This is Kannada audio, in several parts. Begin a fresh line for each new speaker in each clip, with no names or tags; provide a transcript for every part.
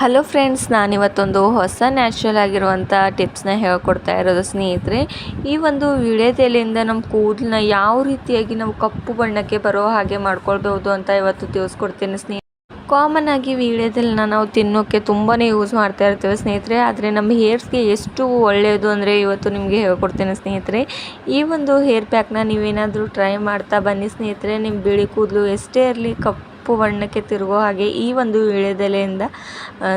ಹಲೋ ಫ್ರೆಂಡ್ಸ್, ನಾನಿವತ್ತೊಂದು ಹೊಸ ನ್ಯಾಚುರಲ್ ಆಗಿರುವಂಥ ಟಿಪ್ಸ್ನ ಹೇಳ್ಕೊಡ್ತಾ ಇರೋದು ಸ್ನೇಹಿತರೆ. ಈ ಒಂದು ವಿಳ್ಯದೆಲೆಯಿಂದ ನಮ್ಮ ಕೂದಲನ್ನ ಯಾವ ರೀತಿಯಾಗಿ ನಾವು ಕಪ್ಪು ಬಣ್ಣಕ್ಕೆ ಬರೋ ಹಾಗೆ ಮಾಡ್ಕೊಳ್ಬೋದು ಅಂತ ಇವತ್ತು ತಿಳಿಸ್ಕೊಡ್ತೀನಿ ಸ್ನೇಹಿತರೆ. ಕಾಮನ್ ಆಗಿ ವೀಳ್ಯದೆಲೆನ ನಾವು ತಿನ್ನೋಕ್ಕೆ ತುಂಬಾ ಯೂಸ್ ಮಾಡ್ತಾ ಇರ್ತೇವೆ ಸ್ನೇಹಿತರೆ. ಆದರೆ ನಮ್ಮ ಹೇರ್ಸ್ಗೆ ಎಷ್ಟು ಒಳ್ಳೆಯದು ಅಂದರೆ ಇವತ್ತು ನಿಮಗೆ ಹೇಳ್ಕೊಡ್ತೇನೆ ಸ್ನೇಹಿತರೆ. ಈ ಒಂದು ಹೇರ್ ಪ್ಯಾಕ್ನ ನೀವೇನಾದರೂ ಟ್ರೈ ಮಾಡ್ತಾ ಬನ್ನಿ ಸ್ನೇಹಿತರೆ. ನಿಮ್ಮ ಬಿಳಿ ಕೂದಲು ಎಷ್ಟೇ ಇರಲಿ ಕಪ್ಪು ಬಣ್ಣಕ್ಕೆ ತಿರುಗೋ ಹಾಗೆ ಈ ಒಂದು ವೀಳ್ಯದೆಲೆಯಿಂದ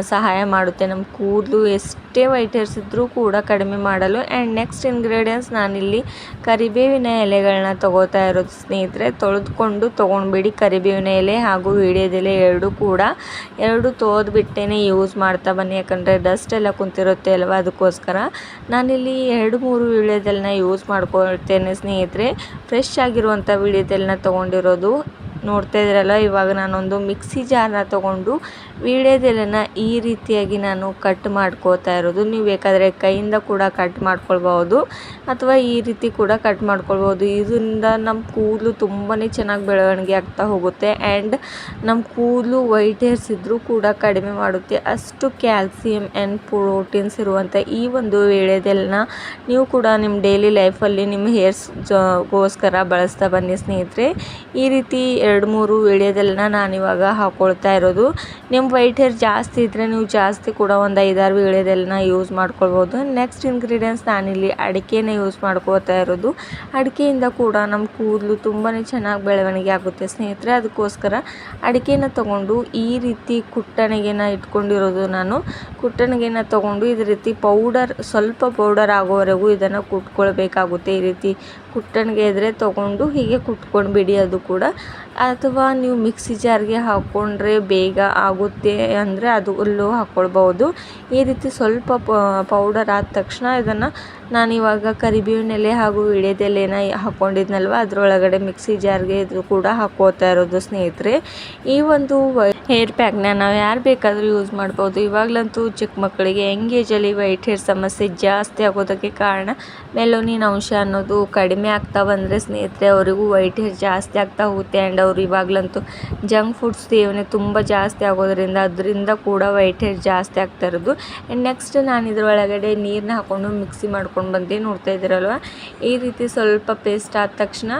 ಸಹಾಯ ಮಾಡುತ್ತೆ. ನಮ್ಮ ಕೂದಲು ಎಷ್ಟೇ ವೈಟ್ ಹೇರ್ಸ್ ಇದ್ದರೂ ಕೂಡ ಕಡಿಮೆ ಮಾಡಲು. ಆ್ಯಂಡ್ ನೆಕ್ಸ್ಟ್ ಇಂಗ್ರೀಡಿಯೆಂಟ್ಸ್, ನಾನಿಲ್ಲಿ ಕರಿಬೇವಿನ ಎಲೆಗಳನ್ನ ತೊಗೋತಾ ಇರೋದು ಸ್ನೇಹಿತರೆ. ತೊಳೆದುಕೊಂಡು ತೊಗೊಂಡ್ಬಿಡಿ ಕರಿಬೇವಿನ ಎಲೆ ಹಾಗೂ ವೀಳ್ಯದೆಲೆ ಎರಡು ತೊಳೆದ್ಬಿಟ್ಟೇ ಯೂಸ್ ಮಾಡ್ತಾ ಬನ್ನಿ. ಯಾಕಂದರೆ ಡಸ್ಟ್ ಎಲ್ಲ ಕುಂತಿರುತ್ತೆ ಅಲ್ವಾ, ಅದಕ್ಕೋಸ್ಕರ ನಾನಿಲ್ಲಿ 2-3 ವೀಳ್ಯದೆಲೆನ ಯೂಸ್ ಮಾಡ್ಕೊಳ್ತೇನೆ ಸ್ನೇಹಿತರೆ. ಫ್ರೆಶ್ ಆಗಿರುವಂಥ ವೀಳ್ಯದೆಲೆನ ತೊಗೊಂಡಿರೋದು ನೋಡ್ತಾ ಇದ್ದೀರಲ್ಲ. ಇವಾಗ ನಾನೊಂದು ಮಿಕ್ಸಿ ಜಾರ್ನ ತೊಗೊಂಡು ವೀಳ್ಯದೆಲೆನ ಈ ರೀತಿಯಾಗಿ ನಾನು ಕಟ್ ಮಾಡ್ಕೋತಾ ಇರೋದು. ನೀವು ಬೇಕಾದರೆ ಕೈಯಿಂದ ಕೂಡ ಕಟ್ ಮಾಡ್ಕೊಳ್ಬೋದು ಅಥವಾ ಈ ರೀತಿ ಕೂಡ ಕಟ್ ಮಾಡ್ಕೊಳ್ಬೋದು. ಇದರಿಂದ ನಮ್ಮ ಕೂದಲು ತುಂಬಾ ಚೆನ್ನಾಗಿ ಬೆಳವಣಿಗೆ ಆಗ್ತಾ ಹೋಗುತ್ತೆ. ಆ್ಯಂಡ್ ನಮ್ಮ ಕೂದಲು ವೈಟ್ ಹೇರ್ಸ್ ಇದ್ದರೂ ಕೂಡ ಕಡಿಮೆ ಮಾಡುತ್ತೆ. ಅಷ್ಟು ಕ್ಯಾಲ್ಸಿಯಂ ಆ್ಯಂಡ್ ಪ್ರೋಟೀನ್ಸ್ ಇರುವಂಥ ಈ ಒಂದು ವೀಳ್ಯದೆಲೆನ ನೀವು ಕೂಡ ನಿಮ್ಮ ಡೈಲಿ ಲೈಫಲ್ಲಿ ನಿಮ್ಮ ಹೇರ್ಸ್ಗೋಸ್ಕರ ಬಳಸ್ತಾ ಬನ್ನಿ ಸ್ನೇಹಿತರೆ. ಈ ರೀತಿ 2-3 ವೀಳ್ಯದೆಲೆನ ನಾನಿವಾಗ ಹಾಕ್ಕೊಳ್ತಾ ಇರೋದು. ನಿಮ್ಮ ವೈಟ್ ಹೇರ್ ಜಾಸ್ತಿ ಇದ್ದರೆ ನೀವು ಜಾಸ್ತಿ ಕೂಡ ಒಂದು 5-6 ವೀಳ್ಯದೆಲೆನ ಯೂಸ್ ಮಾಡ್ಕೊಳ್ಬೋದು. ನೆಕ್ಸ್ಟ್ ಇಂಗ್ರೀಡಿಯೆಂಟ್ಸ್, ನಾನಿಲ್ಲಿ ಅಡಿಕೆನ ಯೂಸ್ ಮಾಡ್ಕೊಳ್ತಾ ಇರೋದು. ಅಡಿಕೆಯಿಂದ ಕೂಡ ನಮ್ಮ ಕೂದಲು ತುಂಬಾ ಚೆನ್ನಾಗಿ ಬೆಳವಣಿಗೆ ಆಗುತ್ತೆ ಸ್ನೇಹಿತರೆ. ಅದಕ್ಕೋಸ್ಕರ ಅಡಿಕೆನ ತೊಗೊಂಡು ಈ ರೀತಿ ಕುಟ್ಟಣಿಗೆನ ಇಟ್ಕೊಂಡಿರೋದು ನಾನು. ಕುಟ್ಟಣಿಗೆನ ತೊಗೊಂಡು ಇದೇ ರೀತಿ ಸ್ವಲ್ಪ ಪೌಡರ್ ಆಗೋವರೆಗೂ ಇದನ್ನು ಕುಟ್ಕೊಳ್ಬೇಕಾಗುತ್ತೆ. ಈ ರೀತಿ ಕುಟ್ಟಣಿಗೆ ಇದ್ದರೆ ತೊಗೊಂಡು ಹೀಗೆ ಕುಟ್ಕೊಂಡು ಬಿಡಿ. ಅದು ಕೂಡ ಅಥವಾ ನೀವು ಮಿಕ್ಸಿ ಜಾರ್ಗೆ ಹಾಕ್ಕೊಂಡ್ರೆ ಬೇಗ ಆಗುತ್ತೆ ಅಂದರೆ ಅಲ್ಲೂ ಹಾಕ್ಕೊಳ್ಬೋದು. ಈ ರೀತಿ ಸ್ವಲ್ಪ ಪೌಡರ್ ಆದ ತಕ್ಷಣ ಇದನ್ನು ನಾನಿವಾಗ ಕರಿಬೇವಿನ ಎಲೆ ಹಾಗೂ ವೀಳ್ಯದೆಲೆನ ಹಾಕ್ಕೊಂಡಿದ್ನಲ್ವ ಅದರೊಳಗಡೆ ಮಿಕ್ಸಿ ಜಾರ್ಗೆ ಇದು ಕೂಡ ಹಾಕ್ಕೋತಾ ಇರೋದು ಸ್ನೇಹಿತರೆ. ಈ ಒಂದು ಹೇರ್ ಪ್ಯಾಕ್ನ ನಾವು ಯಾರು ಬೇಕಾದರೂ ಯೂಸ್ ಮಾಡ್ಬೋದು. ಇವಾಗಲಂತೂ ಚಿಕ್ಕ ಮಕ್ಕಳಿಗೆ ಯಂಗ್ ಏಜಲ್ಲಿ ವೈಟ್ ಹೇರ್ ಸಮಸ್ಯೆ ಜಾಸ್ತಿ ಆಗೋದಕ್ಕೆ ಕಾರಣ ಮೆಲೋನಿನ್ ಅಂಶ ಅನ್ನೋದು ಕಡಿಮೆ ಆಗ್ತಾ ಬಂದರೆ ಸ್ನೇಹಿತರೆ ಅವರಿಗೂ ವೈಟ್ ಹೇರ್ ಜಾಸ್ತಿ ಆಗ್ತಾ ಹೋಗುತ್ತೆ. ಆ್ಯಂಡ್ ಅವರು ಇವಾಗಲಂತೂ ಜಂಕ್ ಫುಡ್ಸ್ ಸೇವನೆ ತುಂಬ ಜಾಸ್ತಿ ಅದರಿಂದ ಕೂಡ ವೈಟ್ ಹೇರ್ ಜಾಸ್ತಿ ಆಗ್ತಾ ಇರೋದು. ಆ್ಯಂಡ್ ನೆಕ್ಸ್ಟ್ ನಾನು ಇದರೊಳಗಡೆ ನೀರನ್ನ ಹಾಕ್ಕೊಂಡು ಮಿಕ್ಸಿ ಮಾಡ್ಕೊಂಡು ಬಂದು ನೋಡ್ತಾ ಇದ್ದೀರಲ್ವ, ಈ ರೀತಿ ಸ್ವಲ್ಪ ಪೇಸ್ಟ್ ಆದ ತಕ್ಷಣ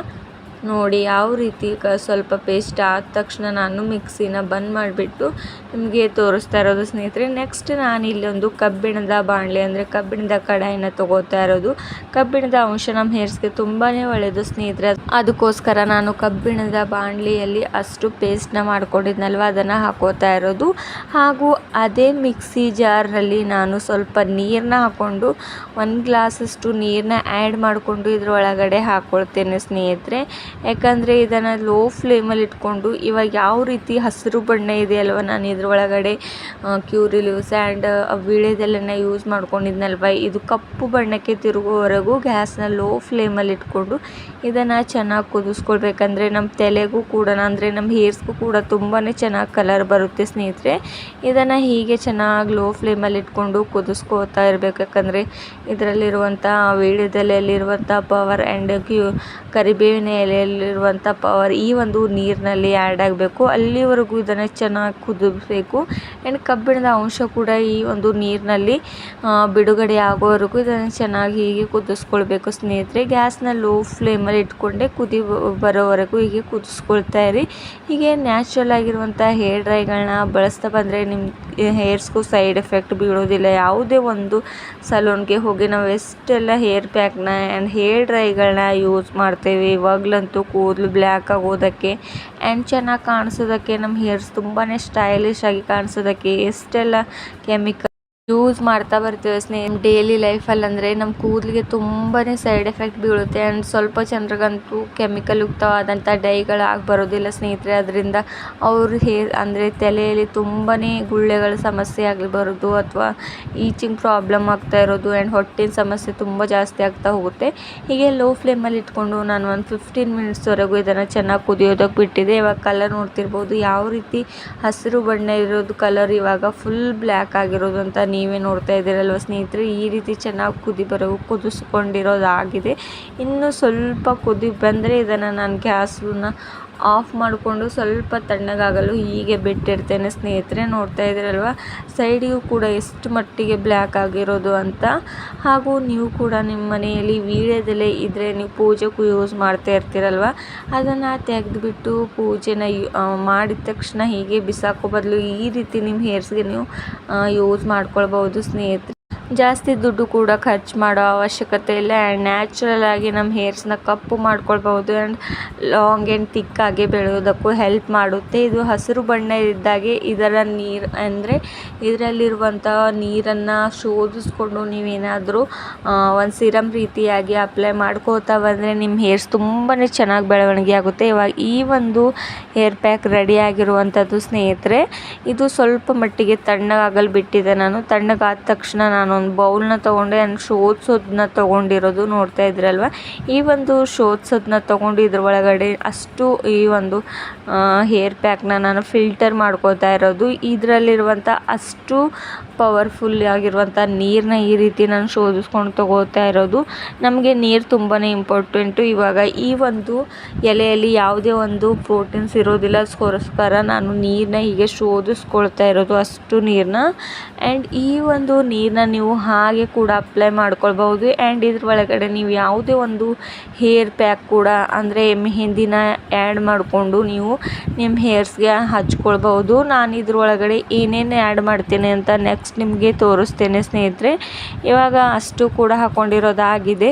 ನೋಡಿ ಯಾವ ರೀತಿ ಸ್ವಲ್ಪ ಪೇಸ್ಟ್ ಆದ ತಕ್ಷಣ ನಾನು ಮಿಕ್ಸಿನ ಬಂದ್ ಮಾಡಿಬಿಟ್ಟು ನಿಮಗೆ ತೋರಿಸ್ತಾ ಇರೋದು ಸ್ನೇಹಿತರೆ. ನೆಕ್ಸ್ಟ್ ನಾನು ಇಲ್ಲೊಂದು ಕಬ್ಬಿಣದ ಬಾಣಲೆ ಅಂದರೆ ಕಬ್ಬಿಣದ ಕಡಾಯಿನ ತೊಗೋತಾ ಇರೋದು. ಕಬ್ಬಿಣದ ಅಂಶ ನಮ್ಮ ಹೇರ್ಸ್ಗೆ ತುಂಬಾ ಒಳ್ಳೆಯದು ಸ್ನೇಹಿತರೆ. ಅದಕ್ಕೋಸ್ಕರ ನಾನು ಕಬ್ಬಿಣದ ಬಾಣಲೆಯಲ್ಲಿ ಅಷ್ಟು ಪೇಸ್ಟ್ನ ಮಾಡ್ಕೊಂಡಿದ್ನಲ್ವ ಅದನ್ನು ಹಾಕೋತಾ ಇರೋದು. ಹಾಗೂ ಅದೇ ಮಿಕ್ಸಿ ಜಾರ್ನಲ್ಲಿ ನಾನು ಸ್ವಲ್ಪ ನೀರನ್ನ ಹಾಕ್ಕೊಂಡು 1 ಗ್ಲಾಸಷ್ಟು ನೀರನ್ನ ಆ್ಯಡ್ ಮಾಡಿಕೊಂಡು ಇದರೊಳಗಡೆ ಹಾಕ್ಕೊಳ್ತೇನೆ ಸ್ನೇಹಿತರೆ. ಯಾಕಂದರೆ ಇದನ್ನು ಲೋ ಫ್ಲೇಮಲ್ಲಿ ಇಟ್ಕೊಂಡು ಇವಾಗ ಯಾವ ರೀತಿ ಹಸಿರು ಬಣ್ಣ ಇದೆಯಲ್ವ, ನಾನು ಇದರೊಳಗಡೆ ಕ್ಯೂರಿ ಲೀವ್ಸ್ ಆ್ಯಂಡ್ ವೀಳ್ಯದೆಲೆನ ಯೂಸ್ ಮಾಡ್ಕೊಂಡಿದ್ನಲ್ವ, ಇದು ಕಪ್ಪು ಬಣ್ಣಕ್ಕೆ ತಿರುಗೋವರೆಗೂ ಗ್ಯಾಸ್ನ ಲೋ ಫ್ಲೇಮಲ್ಲಿ ಇಟ್ಕೊಂಡು ಇದನ್ನು ಚೆನ್ನಾಗಿ ಕುದಿಸ್ಕೊಳ್ಬೇಕಂದ್ರೆ ನಮ್ಮ ತಲೆಗೂ ಕೂಡ ಅಂದರೆ ನಮ್ಮ ಹೇರ್ಸ್ಗೂ ಕೂಡ ತುಂಬಾ ಚೆನ್ನಾಗಿ ಕಲರ್ ಬರುತ್ತೆ ಸ್ನೇಹಿತರೆ. ಇದನ್ನು ಹೀಗೆ ಚೆನ್ನಾಗಿ ಲೋ ಫ್ಲೇಮಲ್ಲಿ ಇಟ್ಕೊಂಡು ಕುದಿಸ್ಕೋತಾ ಇರಬೇಕು. ಯಾಕಂದರೆ ಇದರಲ್ಲಿರುವಂಥ ವೀಳ್ಯದೆಲೆಯಲ್ಲಿರುವಂಥ ಪವರ್ ಆ್ಯಂಡ್ ಕರಿಬೇವಿನ ಎಲೆಯಲ್ಲಿರುವಂಥ ಪವರ್ ಈ ಒಂದು ನೀರಿನಲ್ಲಿ ಆ್ಯಡ್ ಆಗಬೇಕು. ಅಲ್ಲಿವರೆಗೂ ಇದನ್ನು ಚೆನ್ನಾಗಿ ಕುದಿಸಬೇಕು. ಆ್ಯಂಡ್ ಕಬ್ಬಿಣದ ಅಂಶ ಕೂಡ ಈ ಒಂದು ನೀರಿನಲ್ಲಿ ಬಿಡುಗಡೆ ಆಗೋವರೆಗೂ ಇದನ್ನು ಚೆನ್ನಾಗಿ ಹೀಗೆ ಕುದಿಸ್ಕೊಳ್ಬೇಕು ಸ್ನೇಹಿತರೆ. ಗ್ಯಾಸ್ನ ಲೋ ಫ್ಲೇಮಲ್ಲಿ ಇಟ್ಕೊಂಡೆ ಕುದಿ ಬರೋವರೆಗೂ ಹೀಗೆ ಕುದಿಸ್ಕೊಳ್ತಾ ಇರಿ. ಹೀಗೆ ನ್ಯಾಚುರಲ್ ಆಗಿರುವಂಥ ಹೇರ್ ಡ್ರೈಗಳನ್ನ ಬಳಸ್ತಾ ಬಂದರೆ ನಿಮ್ಮ ಹೇರ್ಸ್ಗೂ ಸೈಡ್ ಎಫೆಕ್ಟ್ ಬೀಳೋದಿಲ್ಲ. ಯಾವುದೇ ಒಂದು ಸಲೂನ್ಗೆ ಹೋಗಿ ನಾವು ಎಷ್ಟೆಲ್ಲ ಹೇರ್ ಪ್ಯಾಕ್ನ ಆ್ಯಂಡ್ ಹೇರ್ ಡ್ರೈಗಳನ್ನ ಯೂಸ್ ಮಾಡ್ತೇವೆ. ಇವಾಗಲಂತೂ ಕೂದಲು ಬ್ಲ್ಯಾಕ್ ಆಗೋದಕ್ಕೆ ಆ್ಯಂಡ್ ಚೆನ್ನಾಗಿ ಕಾಣಿಸೋದಕ್ಕೆ, ನಮ್ಮ ಹೇರ್ಸ್ ತುಂಬಾ ಸ್ಟೈಲಿಶ್ ಆಗಿ ಕಾಣಿಸೋದಕ್ಕೆ ಎಷ್ಟೆಲ್ಲ ಕೆಮಿಕಲ್ ಯೂಸ್ ಮಾಡ್ತಾ ಬರ್ತೇವೆ ಸ್ನೇಹಿತರೆ. ಡೈಲಿ ಲೈಫಲ್ಲಿ ಅಂದರೆ ನಮ್ಮ ಕೂದಲಿಗೆ ತುಂಬಾ ಸೈಡ್ ಎಫೆಕ್ಟ್ ಬೀಳುತ್ತೆ. ಆ್ಯಂಡ್ ಸ್ವಲ್ಪ ಜನರಿಗಂತೂ ಕೆಮಿಕಲ್ ಯುಕ್ತವಾದಂಥ ಡೈಗಳು ಆಗಿ ಬರೋದಿಲ್ಲ ಸ್ನೇಹಿತರೆ. ಅದರಿಂದ ಅವ್ರ ಹೇರ್ ಅಂದರೆ ತಲೆಯಲ್ಲಿ ತುಂಬಾ ಗುಳ್ಳೆಗಳ ಸಮಸ್ಯೆ ಆಗಲಿ ಬರೋದು ಅಥವಾ ಈಚಿಂಗ್ ಪ್ರಾಬ್ಲಮ್ ಆಗ್ತಾ ಇರೋದು ಆ್ಯಂಡ್ ಹೊಟ್ಟಿನ ಸಮಸ್ಯೆ ತುಂಬ ಜಾಸ್ತಿ ಆಗ್ತಾ ಹೋಗುತ್ತೆ. ಹೀಗೆ ಲೋ ಫ್ಲೇಮಲ್ಲಿ ಇಟ್ಕೊಂಡು ನಾನು ಒಂದು 15 ಮಿನಿಟ್ಸ್ವರೆಗೂ ಇದನ್ನು ಚೆನ್ನಾಗಿ ಕುದಿಯೋದಕ್ಕೆ ಬಿಟ್ಟಿದೆ. ಇವಾಗ ಕಲರ್ ನೋಡ್ತಿರ್ಬೋದು ಯಾವ ರೀತಿ ಹಸಿರು ಬಣ್ಣ ಇರೋದು ಕಲರ್ ಇವಾಗ ಫುಲ್ ಬ್ಲ್ಯಾಕ್ ಆಗಿರೋದು ಅಂತ ನೀವೇ ನೋಡ್ತಾ ಇದ್ದೀರಲ್ವ ಸ್ನೇಹಿತರೆ. ಈ ರೀತಿ ಚೆನ್ನಾಗಿ ಕುದಿಸ್ಕೊಂಡಿರೋದಾಗಿದೆ. ಇನ್ನು ಸ್ವಲ್ಪ ಕುದಿ ಬಂದರೆ ಇದನ್ನು ನಾನು ಗ್ಯಾಸನ್ನ ಆಫ್ ಮಾಡಿಕೊಂಡು ಸ್ವಲ್ಪ ತಣ್ಣಗಾಗಲು ಹೀಗೆ ಬಿಟ್ಟಿರ್ತೇನೆ ಸ್ನೇಹಿತರೆ. ನೋಡ್ತಾ ಇದ್ದೀರಲ್ವ ಸೈಡಿಗೂ ಕೂಡ ಎಷ್ಟು ಮಟ್ಟಿಗೆ ಬ್ಲ್ಯಾಕ್ ಆಗಿರೋದು ಅಂತ. ಹಾಗೂ ನೀವು ಕೂಡ ನಿಮ್ಮ ಮನೆಯಲ್ಲಿ ವೀಳ್ಯದೆಲೆ ಇದ್ದರೆ ನೀವು ಪೂಜೆಗೂ ಯೂಸ್ ಮಾಡ್ತಾ ಇರ್ತೀರಲ್ವ, ಅದನ್ನು ತೆಗೆದುಬಿಟ್ಟು ಪೂಜೆನ ಮಾಡಿದ ತಕ್ಷಣ ಹೀಗೆ ಬಿಸಾಕೋ ಬದಲು ಈ ರೀತಿ ನಿಮ್ಮ ಹೇರ್ಸ್ಗೆ ನೀವು ಯೂಸ್ ಮಾಡ್ಕೊಳ್ಬೋದು ಸ್ನೇಹಿತರೆ. ಜಾಸ್ತಿ ದುಡ್ಡು ಕೂಡ ಖರ್ಚು ಮಾಡೋ ಅವಶ್ಯಕತೆ ಇಲ್ಲ ಆ್ಯಂಡ್ ನ್ಯಾಚುರಲ್ ಆಗಿ ನಮ್ಮ ಹೇರ್ಸ್ನ ಕಪ್ಪು ಮಾಡ್ಕೊಳ್ಬೋದು ಆ್ಯಂಡ್ ಲಾಂಗ್ ಆ್ಯಂಡ್ ತಿಕ್ಕಾಗಿ ಬೆಳೆಯೋದಕ್ಕೂ ಹೆಲ್ಪ್ ಮಾಡುತ್ತೆ. ಇದು ಹಸಿರು ಬಣ್ಣ ಇದ್ದಾಗೆ ಇದರ ನೀರು ಅಂದರೆ ಇದರಲ್ಲಿರುವಂಥ ನೀರನ್ನು ಶೋಧಿಸ್ಕೊಂಡು ನೀವೇನಾದರೂ ಒಂದು ಸಿರಮ್ ರೀತಿಯಾಗಿ ಅಪ್ಲೈ ಮಾಡ್ಕೋತಾ ಬಂದರೆ ನಿಮ್ಮ ಹೇರ್ಸ್ ತುಂಬಾ ಚೆನ್ನಾಗಿ ಬೆಳವಣಿಗೆ ಆಗುತ್ತೆ. ಇವಾಗ ಈ ಒಂದು ಹೇರ್ ಪ್ಯಾಕ್ ರೆಡಿ ಆಗಿರುವಂಥದ್ದು ಸ್ನೇಹಿತರೆ. ಇದು ಸ್ವಲ್ಪ ಮಟ್ಟಿಗೆ ತಣ್ಣಗಾಗಲು ಬಿಟ್ಟಿದೆ. ನಾನು ತಣ್ಣಗಾದ ತಕ್ಷಣ ನಾನು ಒಂದು ಬೌಲ್ನ ತೊಗೊಂಡೆ ಶೋಧಿಸೋದನ್ನ ತೊಗೊಂಡಿರೋದು. ನೋಡ್ತಾ ಇದ್ರಲ್ವ ಈ ಒಂದು ಶೋಧಿಸೋದನ್ನ ತೊಗೊಂಡು ಇದ್ರ ಒಳಗಡೆ ಅಷ್ಟು ಈ ಒಂದು ಹೇರ್ ಪ್ಯಾಕ್ನ ನಾನು ಫಿಲ್ಟರ್ ಮಾಡ್ಕೋತಾ ಇರೋದು. ಇದರಲ್ಲಿರುವಂಥ ಅಷ್ಟು ಪವರ್ಫುಲ್ ಆಗಿರುವಂಥ ನೀರನ್ನ ಈ ರೀತಿ ನಾನು ಶೋಧಿಸ್ಕೊಂಡು ತೊಗೋತಾ ಇರೋದು. ನಮಗೆ ನೀರು ತುಂಬಾ ಇಂಪಾರ್ಟೆಂಟು. ಇವಾಗ ಈ ಒಂದು ಎಲೆಯಲ್ಲಿ ಯಾವುದೇ ಒಂದು ಪ್ರೋಟೀನ್ಸ್ ಇರೋದಿಲ್ಲ, ಅದಕ್ಕೋಸ್ಕರ ನಾನು ನೀರನ್ನ ಹೀಗೆ ಶೋಧಿಸ್ಕೊಳ್ತಾ ಇರೋದು ಅಷ್ಟು ನೀರನ್ನ. ಆ್ಯಂಡ್ ಈ ಒಂದು ನೀರನ್ನ ನೀವು ಹಾಗೆ ಕೂಡ ಅಪ್ಲೈ ಮಾಡ್ಕೊಳ್ಬೋದು. ಆ್ಯಂಡ್ ಇದ್ರ ಒಳಗಡೆ ನೀವು ಯಾವುದೇ ಒಂದು ಹೇರ್ ಪ್ಯಾಕ್ ಕೂಡ ಅಂದರೆ ಮೆಹಂದಿನ ಆ್ಯಡ್ ಮಾಡಿಕೊಂಡು ನೀವು ನಿಮ್ಮ ಹೇರ್ಸ್ಗೆ ಹಚ್ಕೊಳ್ಬೋದು. ನಾನು ಇದ್ರೊಳಗಡೆ ಏನೇನು ಆ್ಯಡ್ ಮಾಡ್ತೇನೆ ಅಂತ ನೆಕ್ಸ್ಟ್ ನಿಮಗೆ ತೋರಿಸ್ತೇನೆ ಸ್ನೇಹಿತರೆ. ಇವಾಗ ಅಷ್ಟು ಕೂಡ ಹಾಕ್ಕೊಂಡಿರೋದಾಗಿದೆ.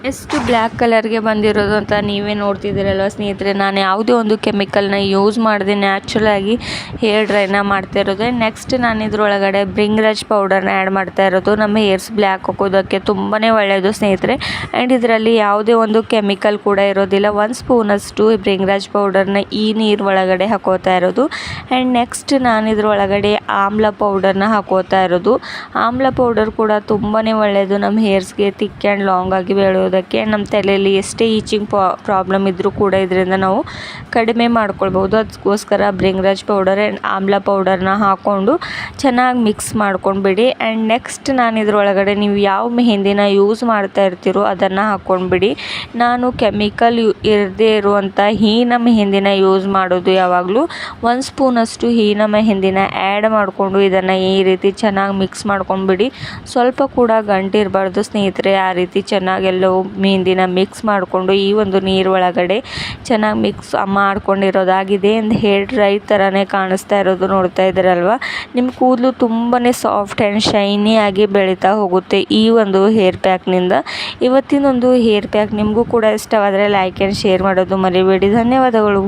ಎಷ್ಟು ಬ್ಲ್ಯಾಕ್ ಕಲರ್ಗೆ ಬಂದಿರೋದು ಅಂತ ನೀವೇ ನೋಡ್ತಿದ್ದೀರಲ್ವ ಸ್ನೇಹಿತರೆ. ನಾನು ಯಾವುದೇ ಒಂದು ಕೆಮಿಕಲ್ನ ಯೂಸ್ ಮಾಡದೆ ನ್ಯಾಚುರಲಾಗಿ ಹೇರ್ ಡ್ರೈನ ಮಾಡ್ತಾ ಇರೋದು. ನೆಕ್ಸ್ಟ್ ನಾನು ಇದ್ರೊಳಗಡೆ ಬ್ರಿಂಗ್ರಾಜ್ ಪೌಡರ್ನ ಆ್ಯಡ್ ಮಾಡ್ತಾ ಇರೋದು. ನಮ್ಮ ಹೇರ್ಸ್ ಬ್ಲ್ಯಾಕ್ ಹಾಕೋದಕ್ಕೆ ತುಂಬಾ ಒಳ್ಳೆಯದು ಸ್ನೇಹಿತರೆ. ಆ್ಯಂಡ್ ಇದರಲ್ಲಿ ಯಾವುದೇ ಒಂದು ಕೆಮಿಕಲ್ ಕೂಡ ಇರೋದಿಲ್ಲ. 1 ಸ್ಪೂನಷ್ಟು ಬ್ರಿಂಗ್ರಾಜ್ ಪೌಡರ್ನ ಈ ನೀರು ಒಳಗಡೆ ಹಾಕೋತಾ ಇರೋದು. ಆ್ಯಂಡ್ ನೆಕ್ಸ್ಟ್ ನಾನು ಇದ್ರೊಳಗಡೆ ಆಮ್ಲ ಪೌಡರ್ನ ಹಾಕೋತಾ ಇರೋದು. ಆಮ್ಲ ಪೌಡರ್ ಕೂಡ ತುಂಬಾ ಒಳ್ಳೆಯದು ನಮ್ಮ ಹೇರ್ಸ್ಗೆ ತಿಕ್ ಆ್ಯಂಡ್ ಲಾಂಗ್ ಆಗಿ ಬೆಳೆಯೋದಕ್ಕೆ. ನಮ್ಮ ತಲೆಯಲ್ಲಿ ಎಷ್ಟೇ ಈಚಿಂಗ್ ಪ್ರಾಬ್ಲಮ್ ಇದ್ದರೂ ಕೂಡ ಇದರಿಂದ ನಾವು ಕಡಿಮೆ ಮಾಡ್ಕೊಳ್ಬೋದು. ಅದಕ್ಕೋಸ್ಕರ ಬ್ರಿಂಗ್ರಾಜ್ ಪೌಡರ್ ಆ್ಯಂಡ್ ಆಮ್ಲ ಪೌಡರ್ನ ಹಾಕ್ಕೊಂಡು ಚೆನ್ನಾಗಿ ಮಿಕ್ಸ್ ಮಾಡ್ಕೊಂಡ್ಬಿಡಿ. ಆ್ಯಂಡ್ ನೆಕ್ಸ್ಟ್ ನಾನು ಇದರೊಳಗಡೆ ನೀವು ಯಾವ ಮೆಹಂದಿನ ಯೂಸ್ ಮಾಡ್ತಾ ಇರ್ತೀರೋ ಅದನ್ನು ಹಾಕ್ಕೊಂಡ್ಬಿಡಿ. ನಾನು ಕೆಮಿಕಲ್ ಇರದೇ ಇರುವಂಥ ಹೀನ ಮೆಹಂದಿನ ಯೂಸ್ ಮಾಡೋದು ಯಾವಾಗಲೂ. 1 ಸ್ಪೂನಷ್ಟು ಹೀನ ಮೆಹಂದಿನ ಆ್ಯಡ್ ಮಾಡಿಕೊಂಡು ಇದನ್ನು ಈ ರೀತಿ ಚೆನ್ನಾಗಿ ಮಿಕ್ಸ್ ಮಾಡ್ಕೊಂಡ್ಬಿಡಿ. ಸ್ವಲ್ಪ ಕೂಡ ಗಂಟಿರಬಾರ್ದು ಸ್ನೇಹಿತರೆ. ಆ ರೀತಿ ಚೆನ್ನಾಗಿ ಎಲ್ಲವೂ ಮೆಹಂದಿನ ಮಿಕ್ಸ್ ಮಾಡಿಕೊಂಡು ಈ ಒಂದು ನೀರು ಒಳಗಡೆ ಚೆನ್ನಾಗಿ ಮಿಕ್ಸ್ ಮಾಡ್ಕೊಂಡಿರೋದಾಗಿದೆ. ಒಂದು ಹೇರ್ ಡ್ರೈ ಥರನೇ ಕಾಣಿಸ್ತಾ ಇರೋದು ನೋಡ್ತಾ ಇದ್ದೀರಲ್ವ. ನಿಮ್ಮ ಕೂದಲು ತುಂಬಾ ಸಾಫ್ಟ್ ಆ್ಯಂಡ್ ಶೈನಿ ಆಗಿ ಬೆಳೀತಾ ಹೋಗುತ್ತೆ ಈ ಒಂದು ಹೇರ್ ಪ್ಯಾಕ್ನಿಂದ. ಇವತ್ತಿನೊಂದು ಹೇರ್ ಪ್ಯಾಕ್ ನಿಮಗೂ ಕೂಡ ಇಷ್ಟವಾದರೆ ಲೈಕ್ ಆ್ಯಂಡ್ ಶೇರ್ ಮಾಡೋದು ಮರಿಬೇಡಿ. ಧನ್ಯವಾದಗಳು.